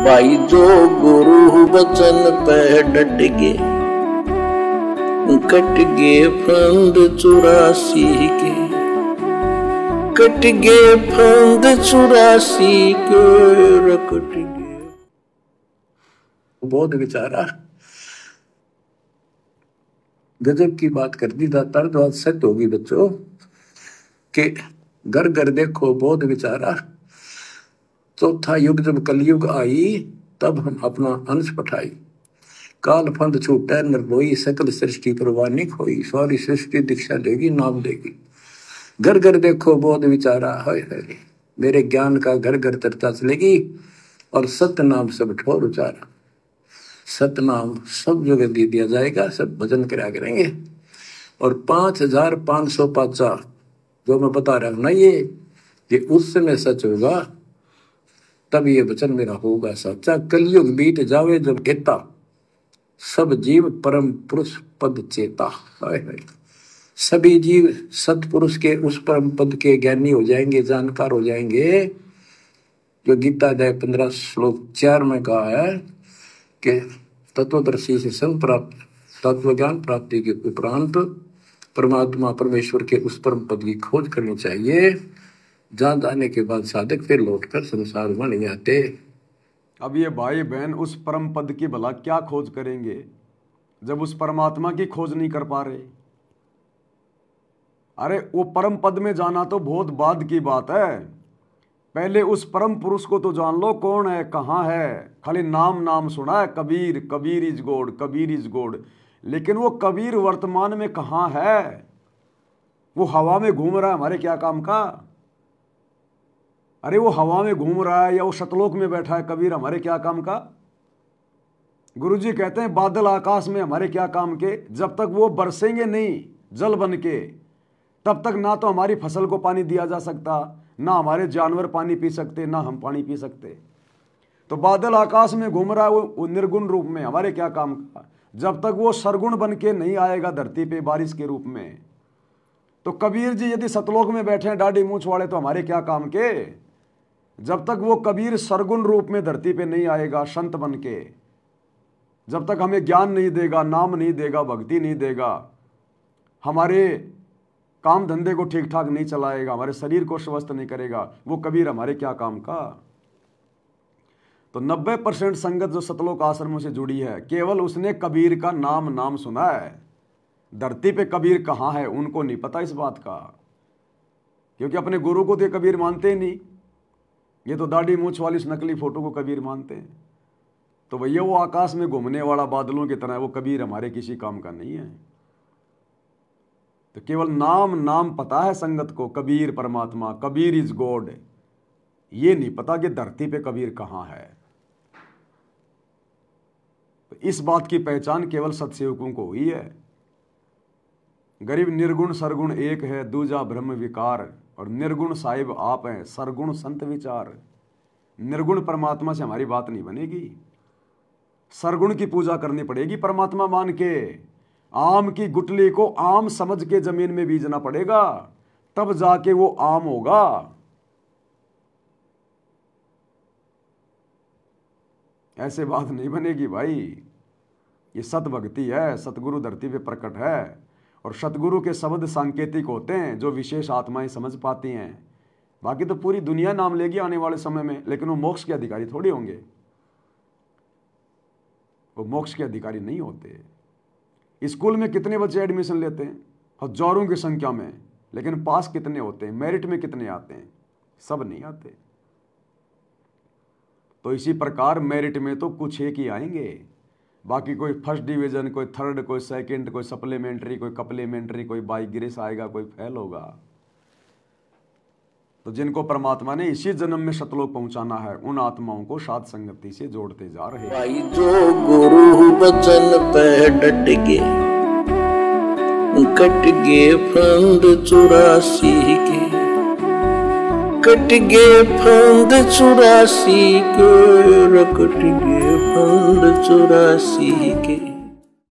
भाई जो गुरु वचन पे डट गे, कट गे फंद 84 के, कट गे फंद 84 के, कट गे। बहुत विचारा गजब की बात कर दी दातार, तो आज सत्य होगी बच्चों के घर घर देखो बहुत विचारा। चौथा युग जब कलयुग आई, तब हम अपना अंश पठाई। काल फंद छूटे निर्भोई, सकल सृष्टि परवानी खोई। सारी सृष्टि दीक्षा लेगी, नाम लेगी। घर घर देखो बहुत विचारा, है मेरे ज्ञान का घर घर चर्चा चलेगी। और सत्य नाम सब ठोर उचारा, सतनाम सब जगह दे दिया जाएगा, सब भजन करा करेंगे। और 5505 जो मैं बता रहा हूं ना, ये उस समय सच होगा, तब ये वचन मेरा होगा सच्चा। कलयुग बीत जावे जब कहता, सब जीव परम पुरुष पद चेता। सभी जीव सतपुरुष के उस परम पद के ज्ञानी हो जाएंगे, जानकार हो जाएंगे। जो गीता अध्याय 15 श्लोक 4 में कहा है कि तत्वदर्शी से संप्राप्त, तत्व ज्ञान प्राप्ति के उपरांत परमात्मा परमेश्वर के उस परम पद की खोज करनी चाहिए। जहाँ जाने के बाद साधक फिर लौटकर संसार में नहीं आते। अब ये भाई बहन उस परम पद की भला क्या खोज करेंगे जब उस परमात्मा की खोज नहीं कर पा रहे। अरे वो परम पद में जाना तो बहुत बाद की बात है, पहले उस परम पुरुष को तो जान लो, कौन है, कहाँ है। खाली नाम नाम सुना है, Kabir, Kabir is God, Kabir is God, लेकिन वो कबीर वर्तमान में कहाँ है। वो हवा में घूम रहा है, हमारे क्या काम का। अरे वो हवा में घूम रहा है या वो सतलोक में बैठा है कबीर, हमारे क्या काम का। गुरुजी कहते हैं बादल आकाश में हमारे क्या काम के। जब तक वो बरसेंगे नहीं जल बन के, तब तक ना तो हमारी फसल को पानी दिया जा सकता, ना हमारे जानवर पानी पी सकते, ना हम पानी पी सकते। तो बादल आकाश में घूम रहा है वो निर्गुण रूप में, हमारे क्या काम का। जब तक वो सरगुण बन के नहीं आएगा धरती पे बारिश के रूप में। तो कबीर जी यदि सतलोक में बैठे हैं दाढ़ी मूंछ वाले, तो हमारे क्या काम के। जब तक वो कबीर सरगुण रूप में धरती पे नहीं आएगा संत बन के, जब तक हमें ज्ञान नहीं देगा, नाम नहीं देगा, भक्ति नहीं देगा, हमारे काम धंधे को ठीक ठाक नहीं चलाएगा, हमारे शरीर को स्वस्थ नहीं करेगा, वो कबीर हमारे क्या काम का। तो 90% संगत जो सतलोक आश्रमों से जुड़ी है, केवल उसने कबीर का नाम नाम सुना है। धरती पे कबीर कहाँ है उनको नहीं पता इस बात का, क्योंकि अपने गुरु को तो कबीर मानते ही नहीं। ये तो दाढ़ी मूंछ वाली इस नकली फोटो को कबीर मानते हैं। तो भैया वो आकाश में घूमने वाला बादलों की तरह है, वो कबीर हमारे किसी काम का नहीं है। तो केवल नाम नाम पता है संगत को, कबीर परमात्मा, कबीर इज गॉड। ये नहीं पता कि धरती पे कबीर कहाँ है। तो इस बात की पहचान केवल सत्सेवकों को हुई है। गरीब निर्गुण सरगुण एक है, दूजा ब्रह्म विकार, और निर्गुण साहिब आप हैं, सरगुण संत विचार। निर्गुण परमात्मा से हमारी बात नहीं बनेगी, सरगुण की पूजा करनी पड़ेगी परमात्मा मान के। आम की गुटली को आम समझ के जमीन में बीजना पड़ेगा, तब जाके वो आम होगा। ऐसे बात नहीं बनेगी भाई। ये सत भक्ति है, सतगुरु धरती पे प्रकट है। और सतगुरु के शब्द सांकेतिक होते हैं जो विशेष आत्माएं समझ पाती हैं। बाकी तो पूरी दुनिया नाम लेगी आने वाले समय में, लेकिन वो मोक्ष के अधिकारी थोड़ी होंगे। वो मोक्ष के अधिकारी नहीं होते। स्कूल में कितने बच्चे एडमिशन लेते हैं, हजारों की संख्या में, लेकिन पास कितने होते हैं, मेरिट में कितने आते हैं, सब नहीं आते। तो इसी प्रकार मेरिट में तो कुछ एक ही आएंगे, बाकी कोई फर्स्ट डिवीजन, कोई थर्ड, कोई सेकंड, कोई सप्लीमेंट्री, कोई कप्लीमेंट्री, कोई बाई ग्रेस आएगा, कोई फेल होगा। तो जिनको परमात्मा ने इसी जन्म में सतलोक पहुंचाना है, उन आत्माओं को साध संगति से जोड़ते जा रहे हैं। भाई जो गुरु वचन पे डट गे, कट गे फंद 84 के, कट गे फंद 84 के, कट गे फंद 84 के।